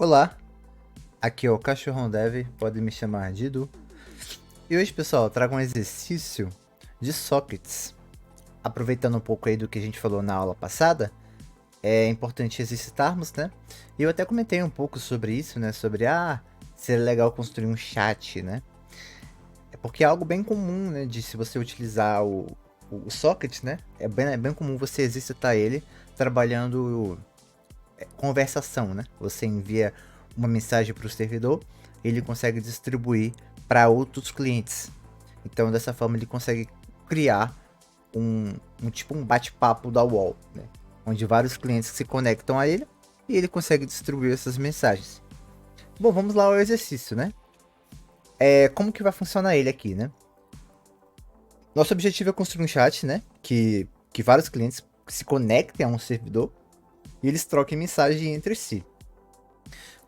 Olá, aqui é o Cachorrão Dev, pode me chamar de Edu. E hoje, pessoal, eu trago um exercício de sockets. Aproveitando um pouco aí do que a gente falou na aula passada, é importante exercitarmos, né? E eu até comentei um pouco sobre isso, né? Sobre, seria legal construir um chat, né? É porque é algo bem comum, né? De se você utilizar o socket, né? É bem comum você exercitar ele trabalhando conversação, né? Você envia uma mensagem para o servidor, ele consegue distribuir para outros clientes. Então, dessa forma, ele consegue criar um bate-papo da UOL, né? Onde vários clientes se conectam a ele e ele consegue distribuir essas mensagens. Bom, vamos lá ao exercício, né? Como que vai funcionar ele aqui, né? Nosso objetivo é construir um chat, né? Que vários clientes se conectem a um servidor e eles troquem mensagem entre si.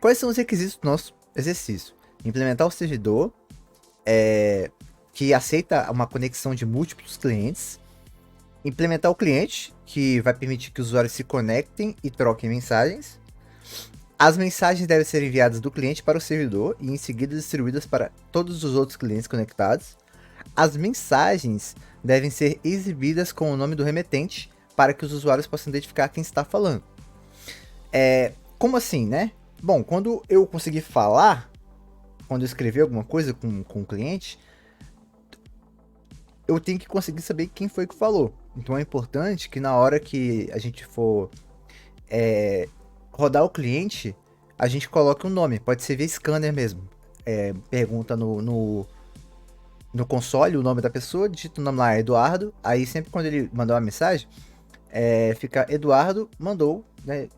Quais são os requisitos do nosso exercício? Implementar o servidor que aceita uma conexão de múltiplos clientes. Implementar o cliente, que vai permitir que os usuários se conectem e troquem mensagens. As mensagens devem ser enviadas do cliente para o servidor e em seguida distribuídas para todos os outros clientes conectados. As mensagens devem ser exibidas com o nome do remetente para que os usuários possam identificar quem está falando. Como assim, né? Bom, quando eu conseguir falar, quando eu escrever alguma coisa com o cliente, eu tenho que conseguir saber quem foi que falou. Então é importante que na hora que a gente for rodar o cliente, a gente coloque um nome. Pode ser via scanner mesmo. Pergunta no console o nome da pessoa, digita o nome lá, Eduardo. Aí sempre quando ele mandar uma mensagem, fica Eduardo mandou, né?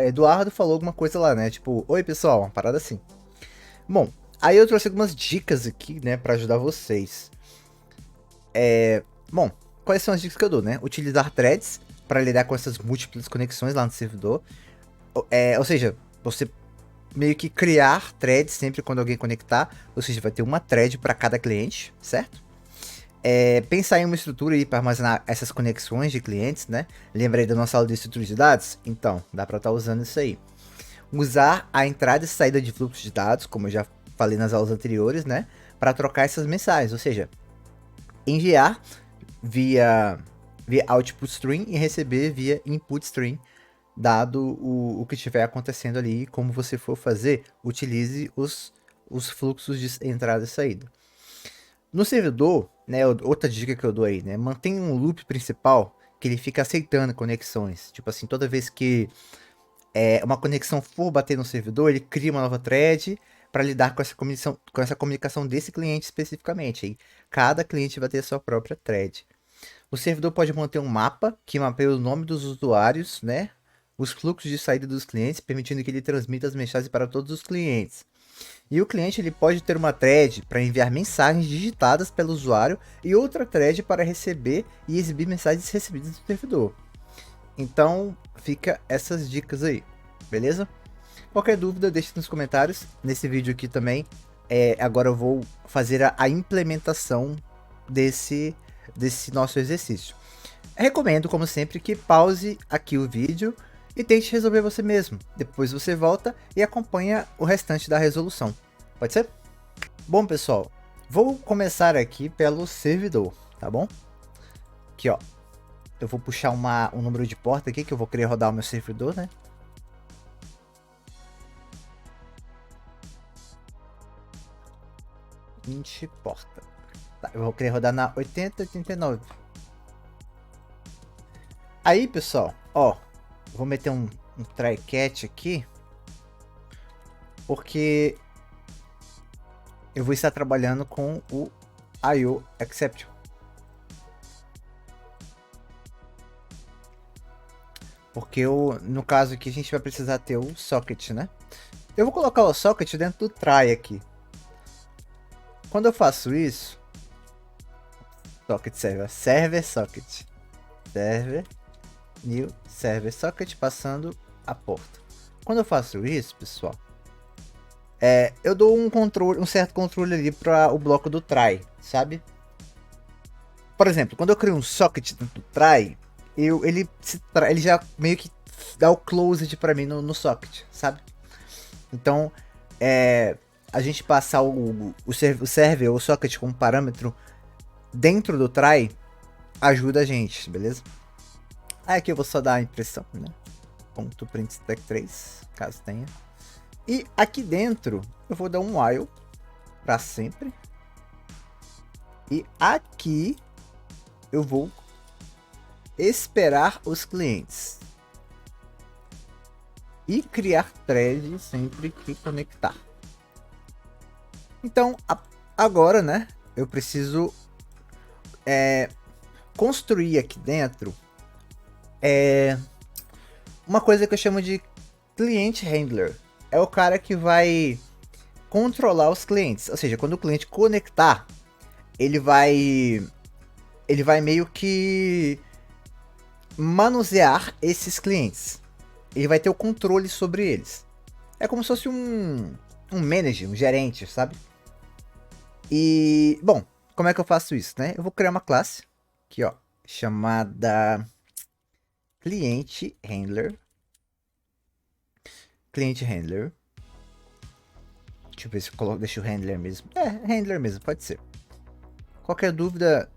Eduardo falou alguma coisa lá, né? Tipo, oi pessoal, uma parada assim. Bom, aí eu trouxe algumas dicas aqui, né, pra ajudar vocês. Bom, quais são as dicas que eu dou, né? Utilizar threads para lidar com essas múltiplas conexões lá no servidor. Ou seja, você meio que criar threads sempre quando alguém conectar. Ou seja, vai ter uma thread para cada cliente, certo? Pensar em uma estrutura aí para armazenar essas conexões de clientes, né? Lembra aí da nossa aula de estrutura de dados? Então, dá para estar usando isso aí. Usar a entrada e saída de fluxo de dados, como eu já falei nas aulas anteriores, né? Para trocar essas mensagens, ou seja, enviar via output stream e receber via input stream, dado o que estiver acontecendo ali. Como você for fazer, utilize os fluxos de entrada e saída. No servidor, né, outra dica que eu dou aí, né, mantenha um loop principal que ele fica aceitando conexões. Tipo assim, toda vez que uma conexão for bater no servidor, ele cria uma nova thread para lidar com essa comunicação desse cliente especificamente. Aí, cada cliente vai ter a sua própria thread. O servidor pode manter um mapa que mapeia o nome dos usuários, né? Os fluxos de saída dos clientes, permitindo que ele transmita as mensagens para todos os clientes. E o cliente ele pode ter uma thread para enviar mensagens digitadas pelo usuário e outra thread para receber e exibir mensagens recebidas do servidor. Então, fica essas dicas aí, beleza? Qualquer dúvida, deixe nos comentários. Nesse vídeo aqui também, agora eu vou fazer a implementação desse nosso exercício. Recomendo, como sempre, que pause aqui o vídeo e tente resolver você mesmo. Depois você volta e acompanha o restante da resolução. Pode ser? Bom, pessoal, vou começar aqui pelo servidor, tá bom? Aqui, ó. Eu vou puxar um número de porta aqui, que eu vou querer rodar o meu servidor, né? Porta. Tá, eu vou querer rodar na 8089. Aí, pessoal, ó, vou meter um try catch aqui, porque eu vou estar trabalhando com o IO exception. Porque no caso aqui a gente vai precisar ter o socket, né? Eu vou colocar o socket dentro do try aqui. Quando eu faço isso, socket server socket, server new server socket, passando a porta. Quando eu faço isso, pessoal, eu dou um certo controle ali para o bloco do try, sabe? Por exemplo, quando eu crio um socket dentro do try, ele já meio que dá o closed para mim no socket, sabe? Então, a gente passar o server ou o socket como parâmetro dentro do try ajuda a gente, beleza? Aí aqui eu vou só dar a impressão, né? Ponto print stack 3, caso tenha. E aqui dentro eu vou dar um while para sempre. E aqui eu vou esperar os clientes e criar thread sempre que conectar. Então agora, né? Eu preciso construir aqui dentro uma coisa que eu chamo de cliente handler. É o cara que vai controlar os clientes. Ou seja, quando o cliente conectar, ele vai meio que manusear esses clientes. Ele vai ter o controle sobre eles. É como se fosse um manager, um gerente, sabe? E, bom, como é que eu faço isso, né? Eu vou criar uma classe aqui, ó, chamada cliente handler. Cliente handler. Deixa eu ver se eu coloco, deixa o handler mesmo. Handler mesmo, pode ser. Qualquer dúvida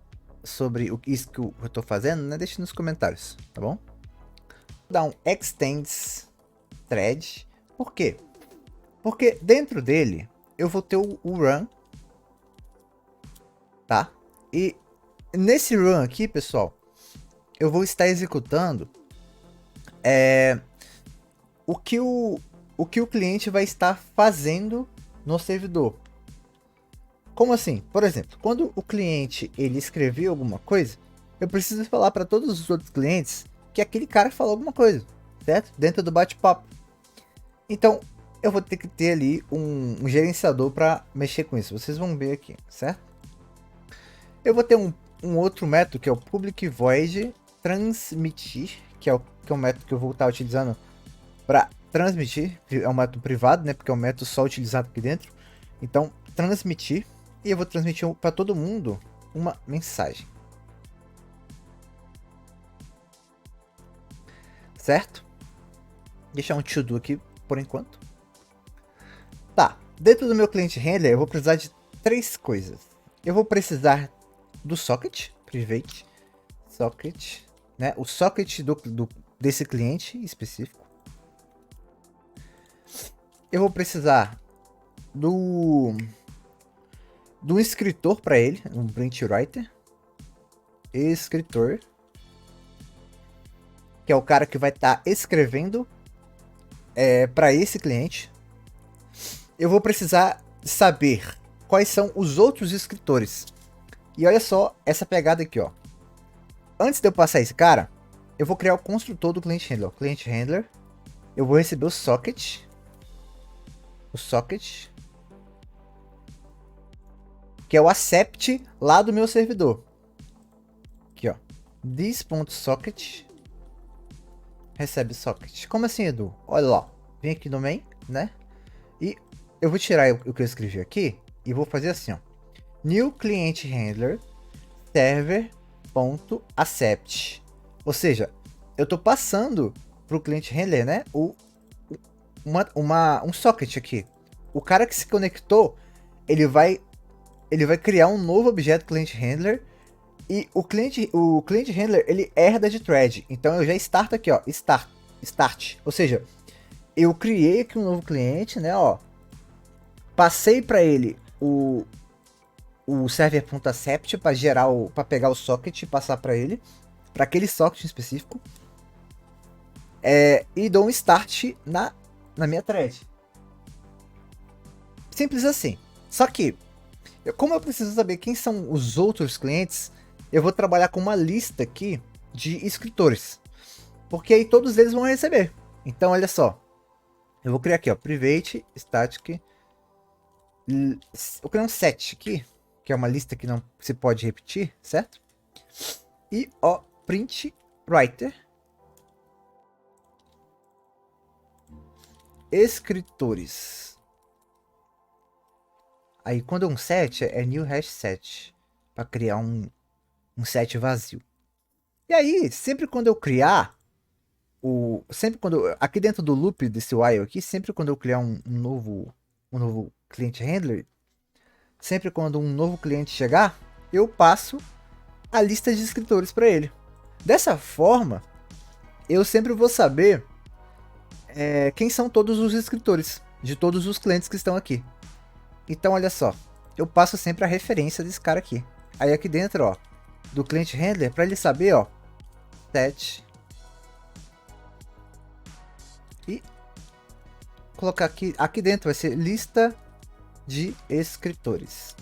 sobre isso que eu tô fazendo, né? Deixa nos comentários, tá bom? Vou dar um extends thread. Por quê? Porque dentro dele eu vou ter o run, tá? E nesse run aqui, pessoal, eu vou estar executando o que o cliente vai estar fazendo no servidor. Como assim? Por exemplo, quando o cliente ele escreveu alguma coisa, eu preciso falar para todos os outros clientes que aquele cara falou alguma coisa, certo? Dentro do bate-papo. Então, eu vou ter que ter ali um gerenciador para mexer com isso. Vocês vão ver aqui, certo? Eu vou ter um outro método que é o public void transmitir, que é o método que eu vou estar utilizando para transmitir. É um método privado, né? Porque é um método só utilizado aqui dentro. Então, transmitir. E eu vou transmitir para todo mundo uma mensagem. Certo? Deixar um to-do aqui por enquanto. Tá. Dentro do meu cliente handler, eu vou precisar de 3 coisas. Eu vou precisar do socket, private socket, né? O socket desse cliente específico. Eu vou precisar do escritor para ele, um print writer. Escritor, que é o cara que vai estar escrevendo para esse cliente. Eu vou precisar saber quais são os outros escritores. E olha só essa pegada aqui, ó. Antes de eu passar esse cara, eu vou criar o construtor do client handler. O client handler, eu vou receber o socket. O socket, que é o accept lá do meu servidor. Aqui, ó. This.socket recebe socket. Como assim, Edu? Olha lá. Vem aqui no main, né? E eu vou tirar o que eu escrevi aqui e vou fazer assim, ó. New client handler server.accept. Ou seja, eu tô passando pro cliente handler, né? Um socket aqui. O cara que se conectou, ele vai criar um novo objeto client handler e o cliente handler ele herda de thread. Então eu já starto aqui, ó, start. Ou seja, eu criei aqui um novo cliente, né, ó. Passei para ele o server.accept para gerar para pegar o socket e passar para ele, para aquele socket específico. E dou um start na minha thread. Simples assim. Só que, como eu preciso saber quem são os outros clientes, eu vou trabalhar com uma lista aqui de escritores. Porque aí todos eles vão receber. Então, olha só. Eu vou criar aqui, ó, private static. Eu vou criar um set aqui, que é uma lista que não se pode repetir, certo? E, ó, print writer. Escritores. Aí quando é um set, é new hash set. Para criar um set vazio. E aí, sempre quando eu criar, sempre quando aqui dentro do loop desse while aqui, sempre quando eu criar um novo cliente handler, sempre quando um novo cliente chegar, eu passo a lista de escritores para ele. Dessa forma, eu sempre vou saber quem são todos os escritores de todos os clientes que estão aqui. Então, olha só, eu passo sempre a referência desse cara aqui. Aí aqui dentro, ó, do cliente handler, para ele saber, ó, set e colocar aqui dentro vai ser lista de escritores.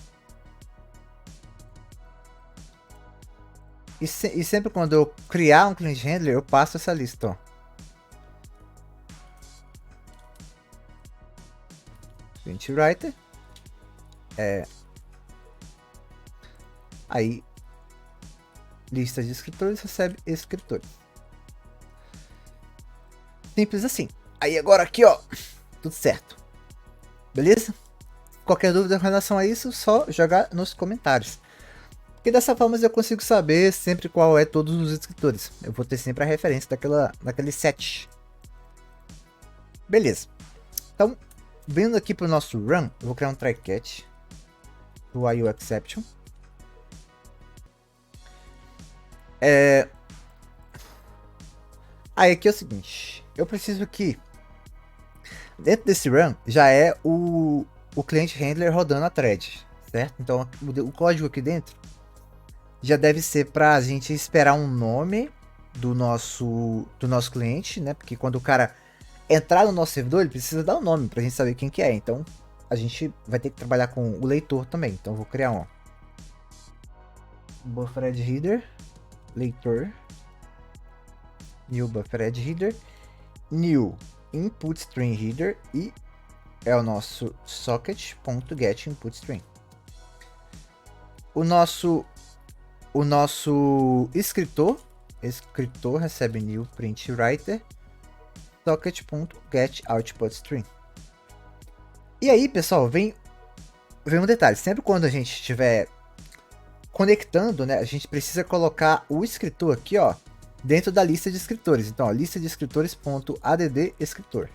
E sempre quando eu criar um cliente handler, eu passo essa lista, ó. Client writer. Aí, lista de escritores recebe escritores. Simples assim. Aí agora aqui, ó, tudo certo. Beleza? Qualquer dúvida em relação a isso, só jogar nos comentários. Porque dessa forma eu consigo saber sempre qual é todos os escritores. Eu vou ter sempre a referência daquele set. Beleza. Então, vindo aqui para o nosso run, eu vou criar um try catch do IOException. Aí aqui é o seguinte, eu preciso que dentro desse run já é o cliente handler rodando a thread, certo? Então o código aqui dentro já deve ser para a gente esperar um nome do nosso cliente, né? Porque quando o cara entrar no nosso servidor, ele precisa dar um nome para a gente saber quem que é. Então a gente vai ter que trabalhar com o leitor também. Então eu vou criar um buffered header leitor, new buffered header, new input string header e é o nosso socket.getInputString. O nosso escritor recebe new print writer socket.getOutputString. E aí, pessoal, vem um detalhe. Sempre quando a gente estiver conectando, né, a gente precisa colocar o escritor aqui, ó, dentro da lista de escritores. Então, ó, lista de escritores.add escritor.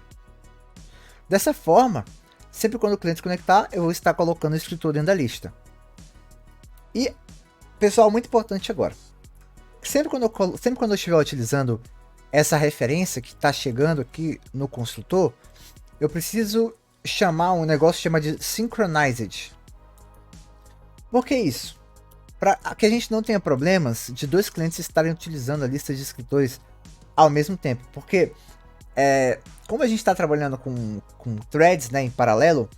Dessa forma, sempre quando o cliente conectar, eu vou estar colocando o escritor dentro da lista. E, pessoal, muito importante agora. Sempre quando eu estiver utilizando essa referência que está chegando aqui no construtor, eu preciso chamar um negócio chamado de synchronized. Por que isso? Para que a gente não tenha problemas de dois clientes estarem utilizando a lista de escritores ao mesmo tempo. Porque, como a gente está trabalhando com threads, né, em paralelo,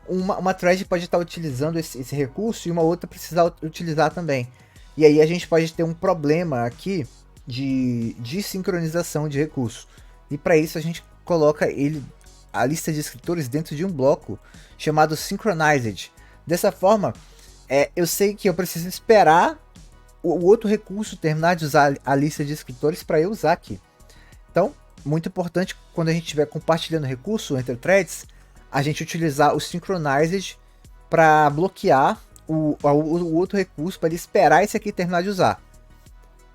uma thread pode estar utilizando esse recurso e uma outra precisar utilizar também. E aí a gente pode ter um problema aqui de sincronização de recursos. E para isso a gente coloca a lista de escritores dentro de um bloco chamado synchronized. Dessa forma, eu sei que eu preciso esperar o outro recurso terminar de usar a lista de escritores para eu usar aqui. Então, muito importante quando a gente estiver compartilhando recurso entre threads, a gente utilizar o synchronized para bloquear o outro recurso para ele esperar esse aqui terminar de usar.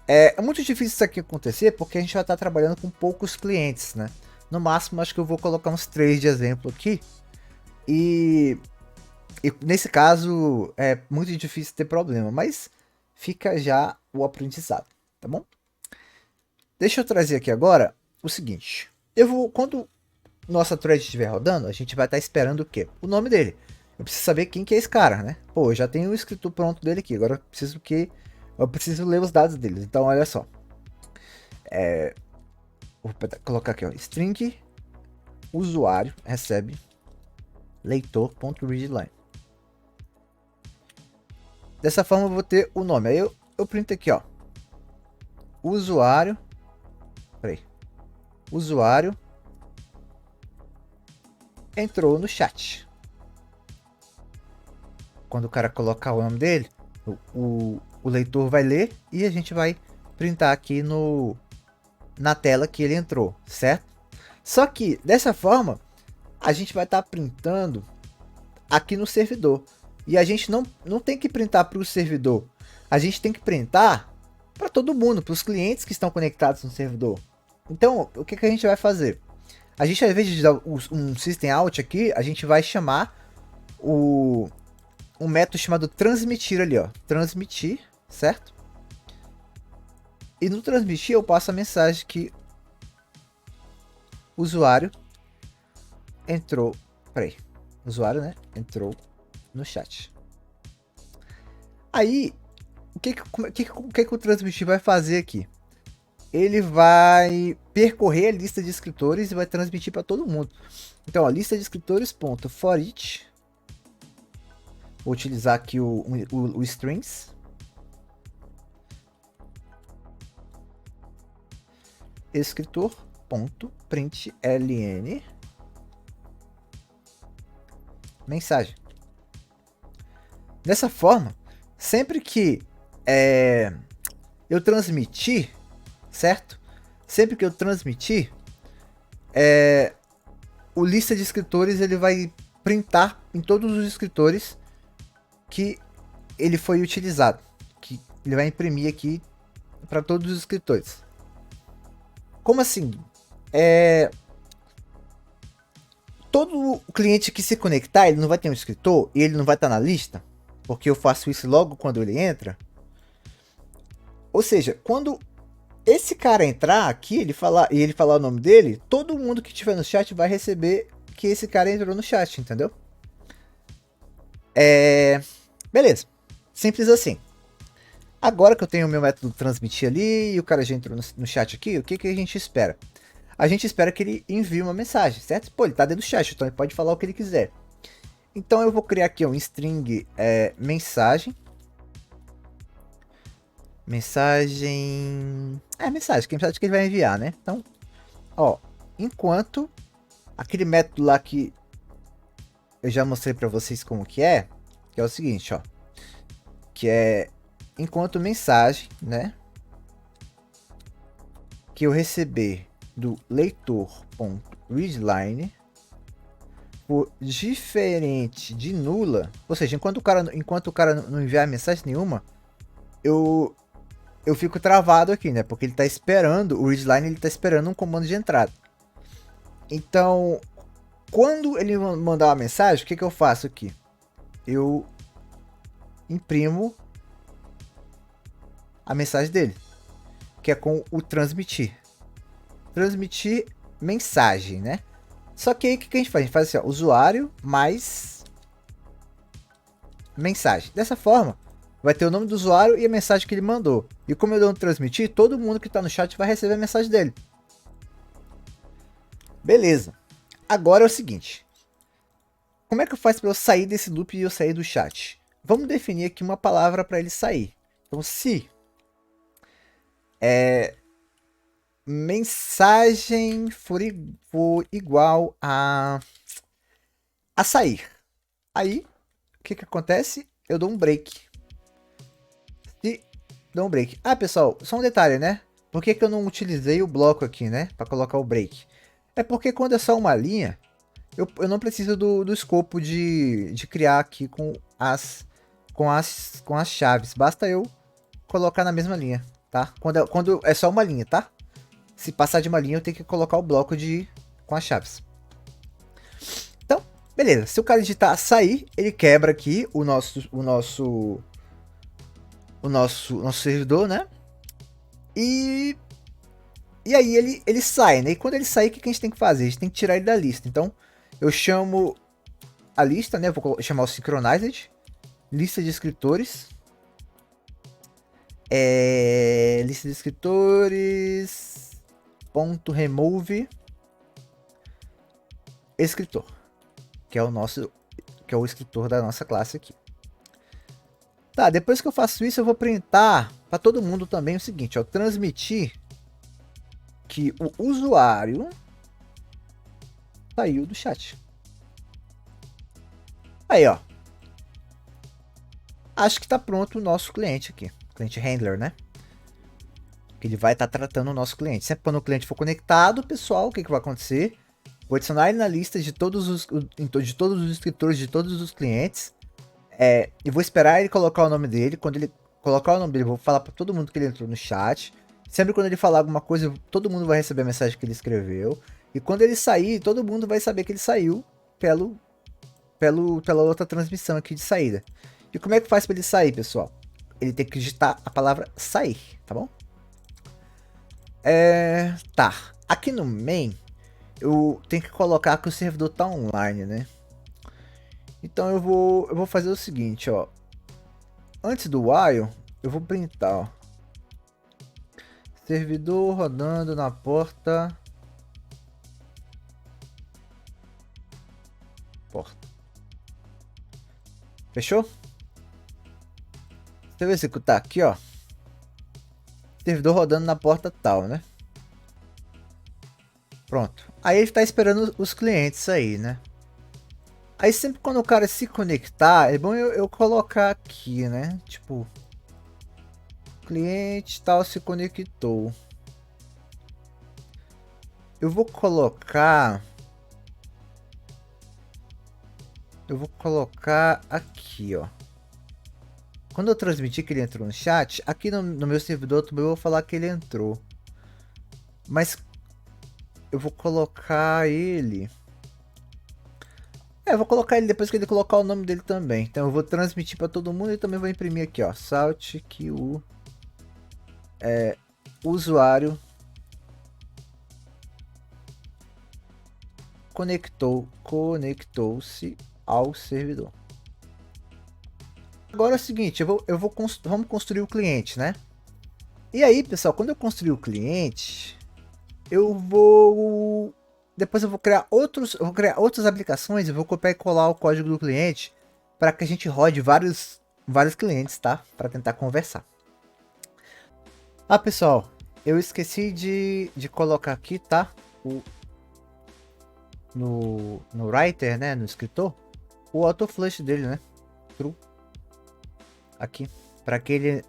É muito difícil isso aqui acontecer porque a gente vai estar trabalhando com poucos clientes, né? No máximo, acho que eu vou colocar uns 3 de exemplo aqui. E nesse caso, é muito difícil ter problema, mas fica já o aprendizado, tá bom? Deixa eu trazer aqui agora o seguinte. Quando nossa thread estiver rodando, a gente vai estar esperando o quê? O nome dele. Eu preciso saber quem que é esse cara, né? Pô, eu já tenho o escritor pronto dele aqui. Agora eu preciso ler os dados dele. Então, olha só. Vou colocar aqui, ó. String usuário recebe leitor.readline. Dessa forma eu vou ter o nome. Aí eu printo aqui, ó. Usuário. Usuário entrou no chat. Quando o cara colocar o nome dele, o leitor vai ler e a gente vai printar aqui na tela que ele entrou, certo? Só que dessa forma a gente vai estar printando aqui no servidor. E a gente não tem que printar para o servidor. A gente tem que printar para todo mundo, para os clientes que estão conectados no servidor. Então, o que a gente vai fazer? A gente, ao invés de dar um system out aqui, a gente vai chamar um método chamado transmitir ali, ó. Transmitir, certo? E no transmitir eu passo a mensagem que o usuário entrou. Peraí. O usuário, né? Entrou no chat. Aí, o que o transmitir vai fazer aqui? Ele vai percorrer a lista de escritores e vai transmitir para todo mundo. Então, a lista de escritores.for each. Vou utilizar aqui o strings. Escritor.println mensagem. Dessa forma, sempre que eu transmitir, certo? Sempre que eu transmitir, o lista de escritores ele vai printar em todos os escritores que ele foi utilizado, que ele vai imprimir aqui para todos os escritores. Como assim? Todo cliente que se conectar, ele não vai ter um escritor e ele não vai estar na lista, porque eu faço isso logo quando ele entra. Ou seja, quando esse cara entrar aqui, ele falar o nome dele, todo mundo que estiver no chat vai receber que esse cara entrou no chat, entendeu? Beleza. Simples assim. Agora que eu tenho o meu método transmitir ali e o cara já entrou no chat aqui, o que a gente espera? A gente espera que ele envie uma mensagem, certo? Pô, ele tá dentro do chat, então ele pode falar o que ele quiser. Então eu vou criar aqui um string mensagem. Mensagem que é a mensagem que ele vai enviar, né? Então, ó, enquanto aquele método lá que eu já mostrei para vocês como que é o seguinte, ó, que é enquanto mensagem, né, que eu receber do leitor.readline for diferente de nula, ou seja, enquanto o cara não enviar mensagem nenhuma, eu fico travado aqui, né? Porque ele tá esperando, o readline ele tá esperando um comando de entrada. Então, quando ele mandar uma mensagem, o que eu faço aqui? Eu imprimo a mensagem dele, que é com o transmitir. Transmitir mensagem, né? Só que aí o que a gente faz? A gente faz assim, ó, usuário mais mensagem. Dessa forma, vai ter o nome do usuário e a mensagem que ele mandou. E como eu dou um transmitir, todo mundo que está no chat vai receber a mensagem dele. Beleza. Agora é o seguinte. Como é que eu faço para eu sair desse loop e eu sair do chat? Vamos definir aqui uma palavra para ele sair. Então, se mensagem for igual a sair. Aí, o que acontece? Eu dou um break. Se dou um break. Ah, pessoal, só um detalhe, né? Por que eu não utilizei o bloco aqui, né? Para colocar o break? É porque quando é só uma linha, eu não preciso do escopo de criar aqui com as chaves. Basta eu colocar na mesma linha, tá? Quando é só uma linha, tá? Se passar de uma linha, eu tenho que colocar o bloco com as chaves. Então, beleza. Se o cara digitar sair, ele quebra aqui o nosso servidor, né? E aí ele sai, né? E quando ele sair, o que a gente tem que fazer? A gente tem que tirar ele da lista. Então, eu chamo a lista, né? Vou chamar o synchronized. Lista de escritores. Lista de escritores. Ponto remove escritor, que é o escritor da nossa classe aqui. Tá, depois que eu faço isso, eu vou printar para todo mundo também o seguinte, ó, transmitir que o usuário saiu do chat. Aí, ó. Acho que tá pronto o nosso cliente aqui, cliente handler, né? Que ele vai estar tratando o nosso cliente. Sempre quando o cliente for conectado, pessoal, o que vai acontecer? Vou adicionar ele na lista de todos os escritores de todos os clientes. E vou esperar ele colocar o nome dele. Quando ele colocar o nome dele, vou falar para todo mundo que ele entrou no chat. Sempre quando ele falar alguma coisa, todo mundo vai receber a mensagem que ele escreveu. E quando ele sair, todo mundo vai saber que ele saiu pela outra transmissão aqui de saída. E como é que faz para ele sair, pessoal? Ele tem que digitar a palavra sair, tá bom? Tá. Aqui no main, eu tenho que colocar que o servidor tá online, né? Então eu vou fazer o seguinte, ó. Antes do while, eu vou printar, ó. Servidor rodando na porta. Fechou? Você vai executar aqui, ó. Servidor rodando na porta tal, né? Pronto. Aí ele tá esperando os clientes aí, né? Aí sempre quando o cara se conectar, é bom eu colocar aqui, né? Tipo, cliente tal se conectou. Eu vou colocar aqui, ó. Quando eu transmitir que ele entrou no chat, aqui no meu servidor também eu vou falar que ele entrou. Mas eu vou colocar ele... eu vou colocar ele depois que ele colocar o nome dele também. Então eu vou transmitir para todo mundo e também vou imprimir aqui, ó. Salt que o usuário conectou-se ao servidor. Agora é o seguinte, vamos construir o cliente, né? E aí, pessoal, quando eu construir o cliente, depois eu vou criar outras aplicações, eu vou copiar e colar o código do cliente para que a gente rode vários clientes, tá? Para tentar conversar. Ah, pessoal, eu esqueci de colocar aqui, tá? No writer, né? No escritor, o auto flush dele, né? True. Aqui, para que ele...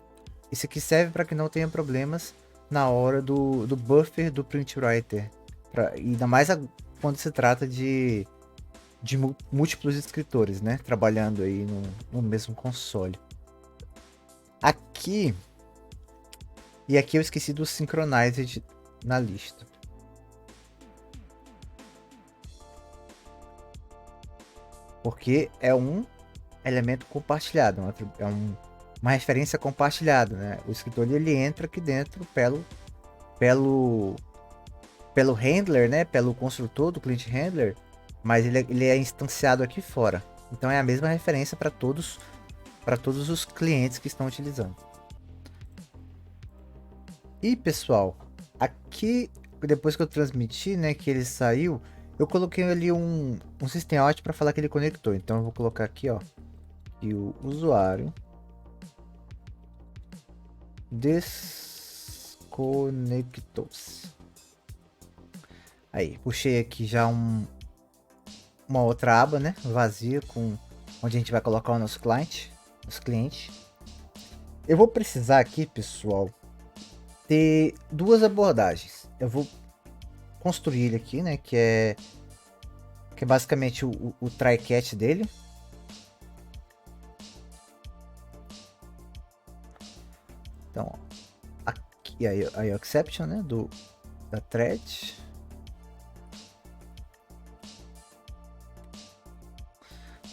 Isso aqui serve para que não tenha problemas na hora do buffer do print writer. Ainda mais quando se trata de múltiplos escritores, né? Trabalhando aí no mesmo console. Aqui... E aqui eu esqueci do Synchronized na lista. Porque é um elemento compartilhado, uma referência compartilhada, né? O escritor ele entra aqui dentro pelo handler, né? Pelo construtor do client handler, mas ele é instanciado aqui fora. Então é a mesma referência para todos os clientes que estão utilizando. E pessoal, aqui depois que eu transmiti, né, que ele saiu, eu coloquei ali um system out para falar que ele conectou. Então eu vou colocar aqui, ó, que o usuário desconectou-se. Aí, puxei aqui já uma outra aba, né, vazia, onde a gente vai colocar o nosso cliente. Eu vou precisar aqui, pessoal, ter duas abordagens. Eu vou construir ele aqui, né, que é basicamente o try catch dele. Então, ó, aqui aí o exception, né, da thread.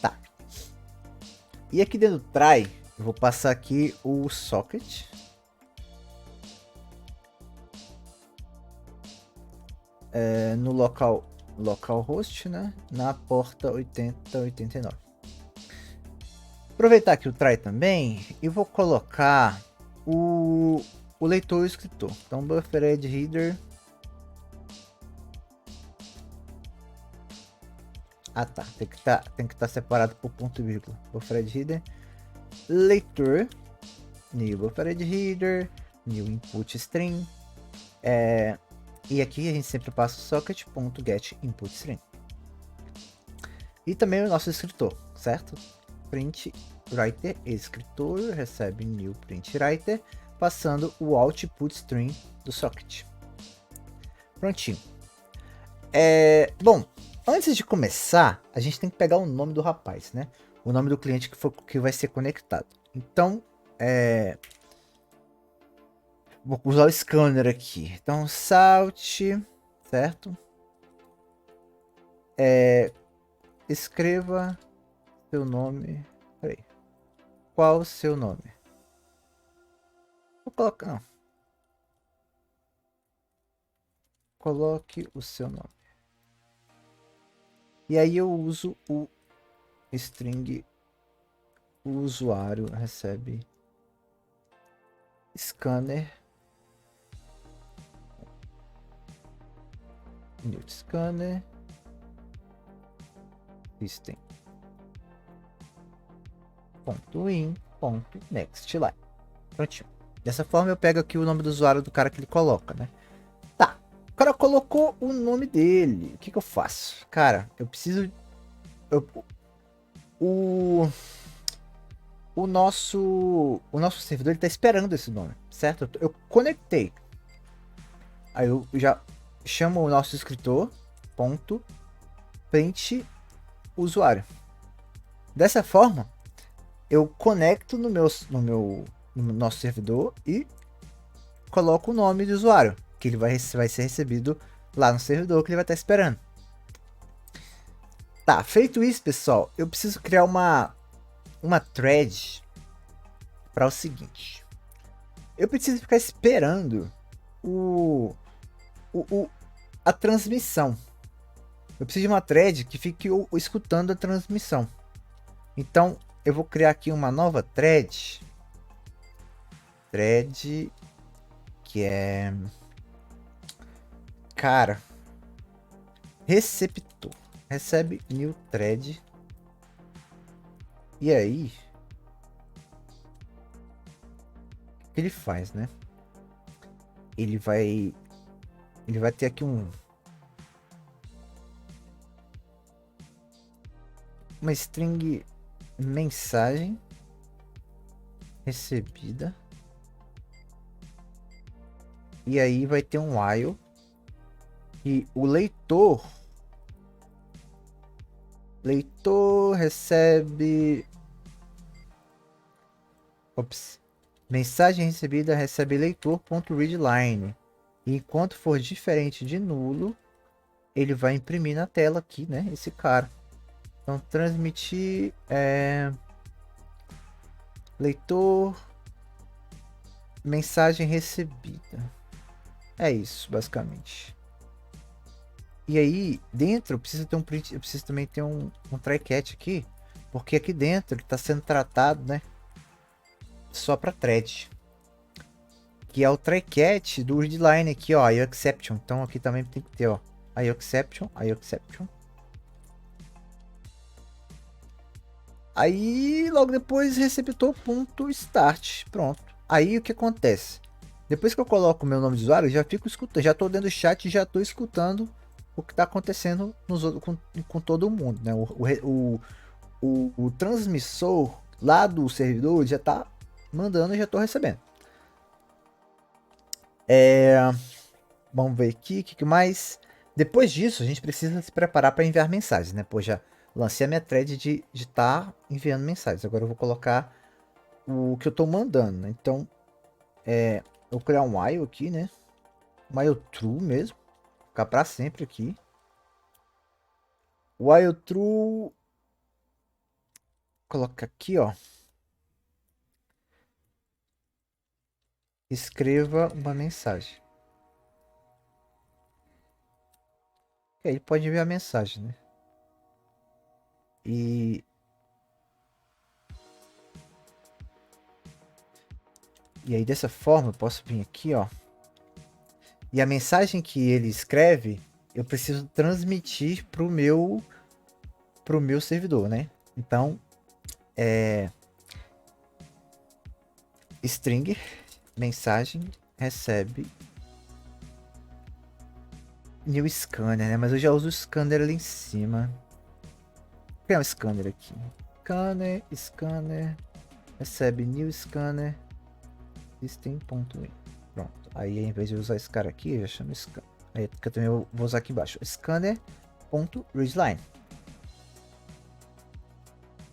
Tá. E aqui dentro do try, eu vou passar aqui o socket. No localhost, né, na porta 8089. Aproveitar aqui o try também e vou colocar o leitor e o escritor. Então buffered header. Ah tá, tem que estar separado por ponto e vírgula. Buffered header, leitor, new buffered header, new input string. E aqui a gente sempre passa o socket.getInputString. E também o nosso escritor, certo? Print writer, escritor, recebe new print writer, passando o output string do socket. Prontinho. Bom, antes de começar, a gente tem que pegar o nome do rapaz, né? O nome do cliente que vai ser conectado. Então, Vou usar o scanner aqui. Então, Salt, certo? Escreva seu nome. Peraí. Qual o seu nome? Vou colocar. Não. Coloque o seu nome. E aí eu uso o string. O usuário recebe scanner. New scanner. System. .in. Next line. Prontinho. Dessa forma eu pego aqui o nome do usuário do cara que ele coloca, né? Tá. O cara colocou o nome dele. O que eu faço? Cara, eu preciso... o nosso servidor ele tá esperando esse nome, certo? Eu conectei. Aí eu já chamo o nosso escritor, ponto, print usuário. Dessa forma, eu conecto no nosso servidor e coloco o nome do usuário, que ele vai ser recebido lá no servidor que ele vai estar esperando. Tá, feito isso, pessoal, eu preciso criar uma thread para o seguinte. Eu preciso ficar esperando a transmissão. Eu preciso de uma thread que fique escutando a transmissão. Então, eu vou criar aqui uma nova thread. Thread que é... Cara, receptor. Recebe new thread. E aí... O que ele faz, né? Ele vai ter aqui uma string mensagem recebida. E aí vai ter um while. E o leitor recebe... Ops. Mensagem recebida recebe leitor.readline. E enquanto for diferente de nulo, ele vai imprimir na tela aqui, né? Esse cara. Então, transmitir leitor, mensagem recebida. É isso, basicamente. E aí, dentro, eu preciso ter eu preciso também ter um try catch aqui, porque aqui dentro ele está sendo tratado, né? Só para thread. Que é o try catch do readline aqui, ó, IOException. Então aqui também tem que ter, ó, IOException. Aí, logo depois, receptor.start. Pronto. Aí, o que acontece? Depois que eu coloco o meu nome de usuário, eu já fico escutando. Já tô dentro do chat e já tô escutando o que tá acontecendo com todo mundo, né? O transmissor lá do servidor já tá mandando e já tô recebendo. Vamos ver aqui, o que mais? Depois disso, a gente precisa se preparar para enviar mensagens, né? Pô, já lancei a minha thread de estar enviando mensagens. Agora eu vou colocar o que eu estou mandando, né? Então, eu vou criar um while aqui, né? While true mesmo. Ficar para sempre aqui. While true. Coloca aqui, ó. Escreva uma mensagem. E aí ele pode enviar mensagem, né? E aí dessa forma eu posso vir aqui, ó. E a mensagem que ele escreve, eu preciso transmitir pro meu servidor, né? Então, string mensagem recebe new scanner, né? Mas eu já uso o scanner ali em cima. Vou criar um scanner aqui. Scanner recebe new scanner system.in. Pronto. Aí, em vez de usar esse cara aqui, eu já chamo scanner. Aí, que eu também vou usar aqui embaixo. Scanner.readline.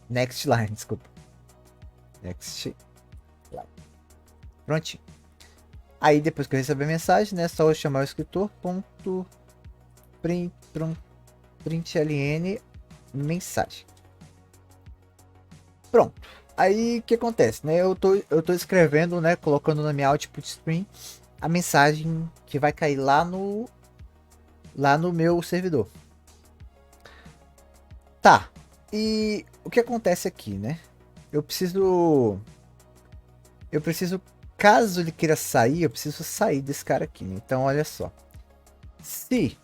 Next line, desculpa. Next line. Prontinho. Aí depois que eu receber a mensagem, né, só eu chamar o escritor, println mensagem. Pronto. Aí o que acontece, né? Eu tô escrevendo, né, colocando na minha output stream a mensagem que vai cair lá no meu servidor. Tá. E o que acontece aqui, né? Eu preciso, caso ele queira sair, eu preciso sair desse cara aqui, né? Então olha só. Se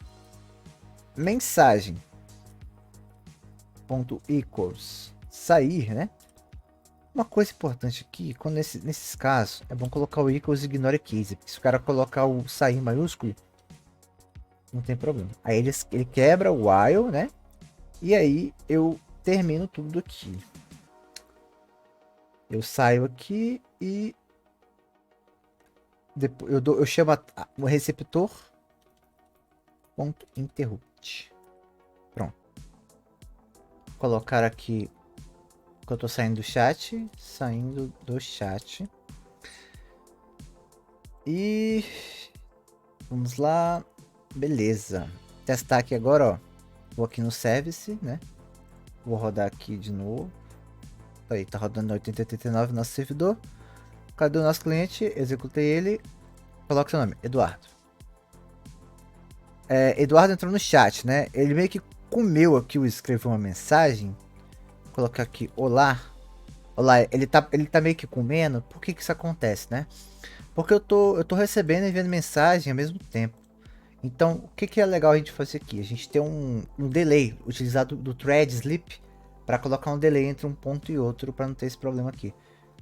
mensagem .equals sair, né? Uma coisa importante aqui, quando nesses casos, é bom colocar o equals e ignore case. Porque se o cara colocar o sair maiúsculo, não tem problema. Aí ele quebra o while, né? E aí eu termino tudo aqui. Eu saio aqui e depois eu chamo o receptor .interrupt. Pronto. Vou colocar aqui que eu tô saindo do chat, E vamos lá. Beleza. Testar aqui agora, ó. Vou aqui no service, né? Vou rodar aqui de novo. Aí, tá rodando 8089 no nosso servidor. Cadê o nosso cliente? Executei ele. Coloca seu nome, Eduardo. Eduardo entrou no chat, né? Ele meio que comeu aqui o escreveu uma mensagem. Vou colocar aqui, olá. Olá, ele tá meio que comendo. Por que isso acontece, né? Porque eu tô recebendo e enviando mensagem ao mesmo tempo. Então, o que é legal a gente fazer aqui? A gente tem um delay utilizado do thread sleep para colocar um delay entre um ponto e outro para não ter esse problema aqui.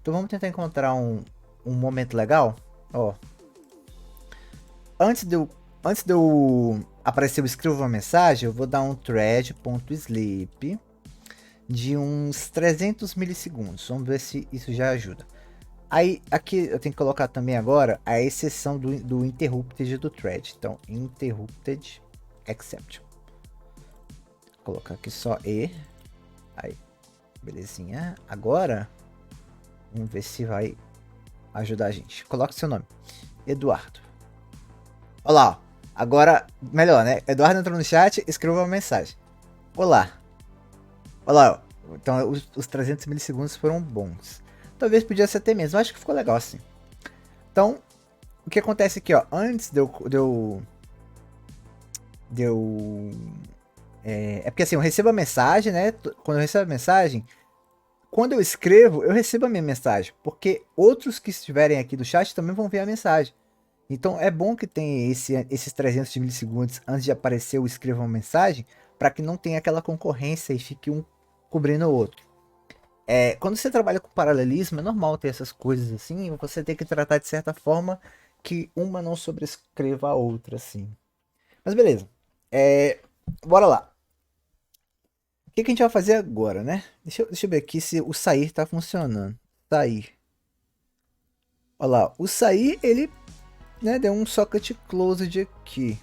Então vamos tentar encontrar um momento legal. Ó, antes de eu aparecer, eu escrevo uma mensagem, eu vou dar um thread.sleep de uns 300 milissegundos. Vamos ver se isso já ajuda. Aí, aqui eu tenho que colocar também agora a exceção do interrupted do thread. Então, interrupted exception. Vou colocar aqui só E. Aí, belezinha. Agora, vamos ver se vai ajudar a gente. Coloque seu nome. Eduardo. Olha lá, ó. Agora, melhor, né? Eduardo entrou no chat, escreveu uma mensagem. Olá. Olha lá, ó. Então os 300 milissegundos foram bons. Talvez podia ser até mesmo. Eu acho que ficou legal assim. Então, o que acontece aqui, ó. Antes de eu é porque assim, eu recebo a mensagem, né? Quando eu recebo a mensagem, quando eu escrevo, eu recebo a minha mensagem. Porque outros que estiverem aqui do chat também vão ver a mensagem. Então é bom que tenha esses 300 milissegundos antes de aparecer o escreva uma mensagem, para que não tenha aquela concorrência e fique um cobrindo o outro. Quando você trabalha com paralelismo, é normal ter essas coisas assim, você tem que tratar de certa forma que uma não sobrescreva a outra, assim. Mas beleza. Bora lá. O que a gente vai fazer agora, né? Deixa eu ver aqui se o sair tá funcionando. Sair. Olha lá, o sair, ele, né, deu um socket closed aqui.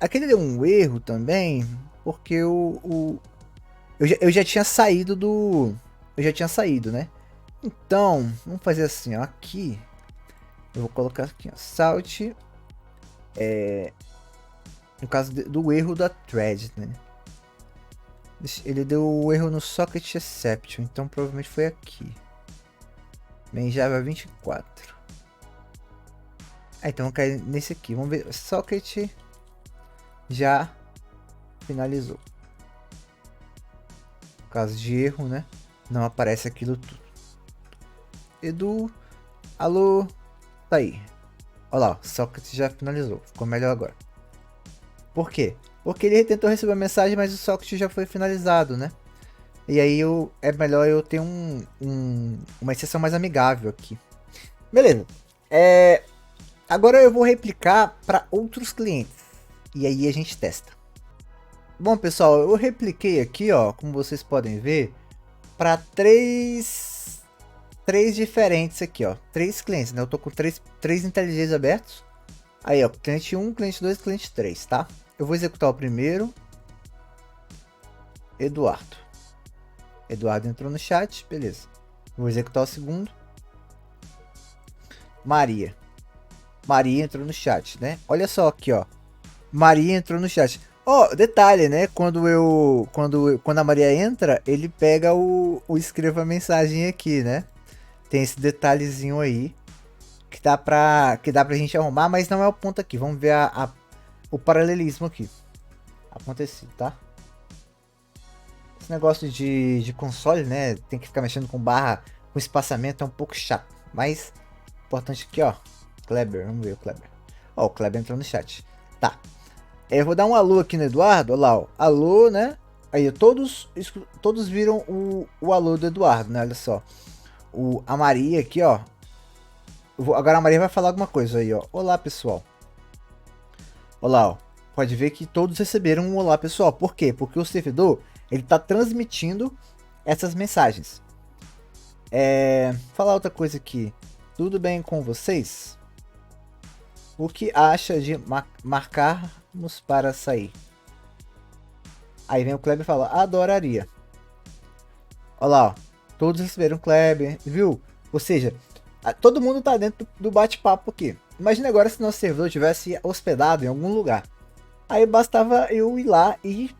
Aqui ele deu um erro também, porque eu já tinha saído eu já tinha saído, né? Então, vamos fazer assim, ó, aqui eu vou colocar aqui, ó, salt, no caso do erro da thread, né? Ele deu o erro no socket exception, então provavelmente foi aqui. Bem, Java 24. Então vamos cair nesse aqui, vamos ver, socket já finalizou. Caso de erro, né? Não aparece aquilo tudo. Edu, alô, tá aí. Olha lá, o socket já finalizou. Ficou melhor agora. Por quê? Porque ele tentou receber a mensagem, mas o socket já foi finalizado, né? E aí é melhor eu ter uma exceção mais amigável aqui. Beleza. Agora eu vou replicar para outros clientes. E aí a gente testa. Bom, pessoal, eu repliquei aqui, ó, como vocês podem ver, para três diferentes aqui, ó. 3 clientes, né? Eu tô com 3 IntelliJs abertos. Aí, ó, cliente 1, cliente 2, cliente 3, tá? Eu vou executar o primeiro. Eduardo entrou no chat, beleza. Vou executar o segundo. Maria. Maria entrou no chat, né? Olha só aqui, ó. Maria entrou no chat. Ó, detalhe, né? Quando a Maria entra, ele pega o escreva mensagem aqui, né? Tem esse detalhezinho aí que dá pra gente arrumar, mas não é o ponto aqui. Vamos ver o paralelismo aqui. Acontecido, tá? Esse negócio de console, né? Tem que ficar mexendo com barra, com espaçamento, é um pouco chato. Mas, importante aqui, ó. Kleber, vamos ver o Kleber. Ó, o Kleber entrou no chat. Tá. Eu vou dar um alô aqui no Eduardo. Olha lá, ó. Alô, né? Aí, todos viram o alô do Eduardo, né? Olha só. A Maria aqui, ó. Agora a Maria vai falar alguma coisa aí, ó. Olá, pessoal. Olá, ó. Pode ver que todos receberam um olá, pessoal. Por quê? Porque o servidor, ele tá transmitindo essas mensagens. Falar outra coisa aqui. Tudo bem com vocês? O que acha de marcarmos para sair? Aí vem o Kleber e fala, adoraria. Olha lá, ó. Todos receberam Kleber, viu? Ou seja, todo mundo tá dentro do bate-papo aqui. Imagina agora se nosso servidor tivesse hospedado em algum lugar. Aí bastava eu ir lá e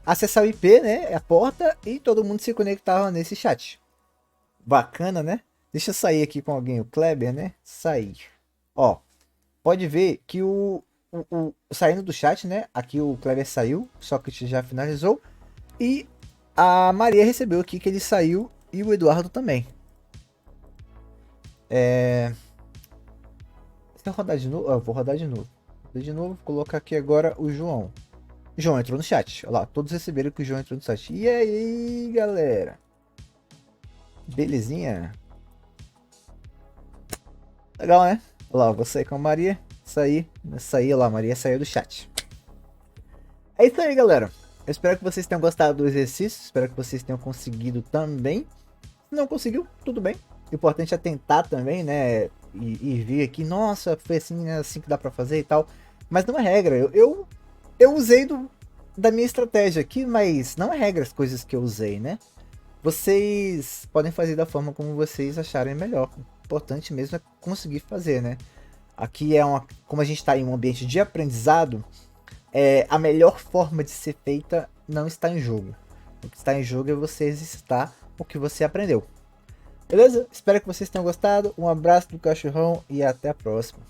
acessar o IP, né? A porta, e todo mundo se conectava nesse chat. Bacana, né? Deixa eu sair aqui com alguém, o Kleber, né? Sair. Ó, pode ver que saindo do chat, né? Aqui o Kleber saiu, só que já finalizou. E a Maria recebeu aqui que ele saiu e o Eduardo também. Se eu rodar de novo, eu vou rodar de novo. Vou colocar aqui agora o João. O João entrou no chat. Olha lá, todos receberam que o João entrou no chat. E aí, galera? Belezinha? Legal, né? Olha lá, vou sair com a Maria. Sair, olha lá, a Maria saiu do chat. É isso aí, galera. Eu espero que vocês tenham gostado do exercício. Espero que vocês tenham conseguido também. Se não conseguiu, tudo bem. O importante é tentar também, né? E ver aqui, nossa, foi assim, né, assim que dá pra fazer e tal. Mas não é regra. Eu usei da minha estratégia aqui, mas não é regra as coisas que eu usei, né? Vocês podem fazer da forma como vocês acharem melhor. O importante mesmo é conseguir fazer, né? Aqui como a gente está em um ambiente de aprendizado, a melhor forma de ser feita não está em jogo. O que está em jogo é você exercitar o que você aprendeu. Beleza? Espero que vocês tenham gostado. Um abraço do cachorrão e até a próxima.